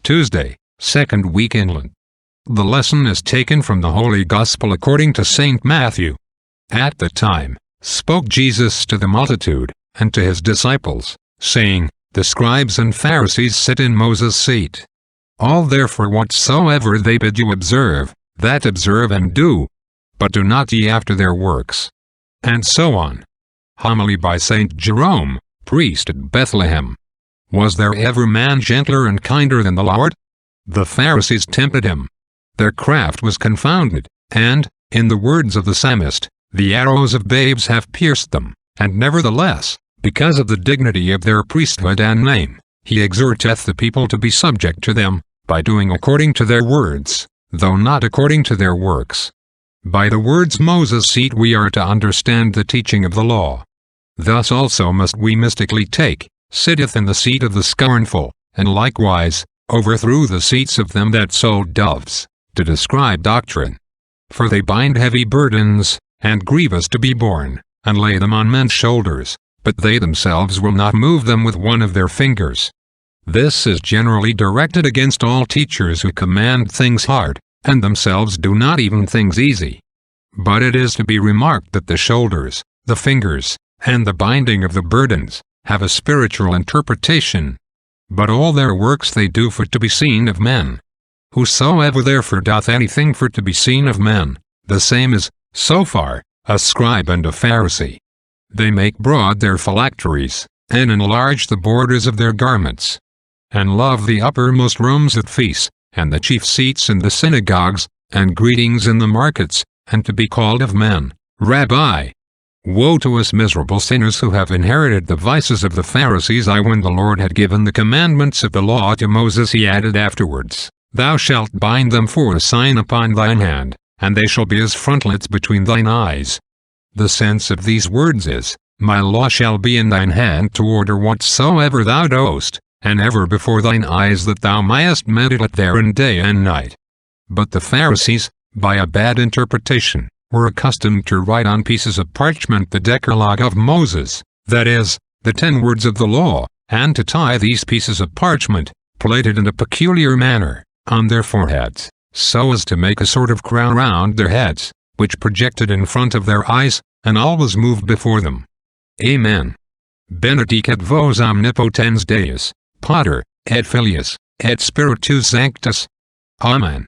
Tuesday, second week in Lent. The lesson is taken from the Holy Gospel according to St. Matthew. At the time, spoke Jesus to the multitude, and to his disciples, saying, The scribes and Pharisees sit in Moses' seat. All therefore whatsoever they bid you observe, that observe and do. But do not ye after their works. And so on. Homily by St. Jerome, priest at Bethlehem. Was there ever man gentler and kinder than the Lord? The Pharisees tempted him. Their craft was confounded, and, in the words of the psalmist, the arrows of babes have pierced them, and nevertheless, because of the dignity of their priesthood and name, he exhorteth the people to be subject to them, by doing according to their words, though not according to their works. By the words Moses' seat we are to understand the teaching of the law. Thus also must we mystically take, sitteth in the seat of the scornful, and likewise, overthrew the seats of them that sold doves, to describe doctrine. For they bind heavy burdens, and grievous to be borne, and lay them on men's shoulders, but they themselves will not move them with one of their fingers. This is generally directed against all teachers who command things hard, and themselves do not even things easy. But it is to be remarked that the shoulders, the fingers, and the binding of the burdens, have a spiritual interpretation. But all their works they do for to be seen of men. Whosoever therefore doth anything for to be seen of men, the same is, so far, a scribe and a Pharisee. They make broad their phylacteries, and enlarge the borders of their garments, and love the uppermost rooms at feasts, and the chief seats in the synagogues, and greetings in the markets, and to be called of men, Rabbi. Woe to us miserable sinners who have inherited the vices of the Pharisees. When the Lord had given the commandments of the law to Moses, he added afterwards, Thou shalt bind them for a sign upon thine hand, and they shall be as frontlets between thine eyes. The sense of these words is, My law shall be in thine hand to order whatsoever thou doest, and ever before thine eyes, that thou mayest meditate therein day and night. But the Pharisees, by a bad interpretation, were accustomed to write on pieces of parchment the Decalogue of Moses, that is, the 10 words of the law, and to tie these pieces of parchment, plaited in a peculiar manner, on their foreheads, so as to make a sort of crown round their heads, which projected in front of their eyes, and always moved before them. Amen. Benedicat vos omnipotens Deus, Pater, et Filius, et Spiritus Sanctus. Amen.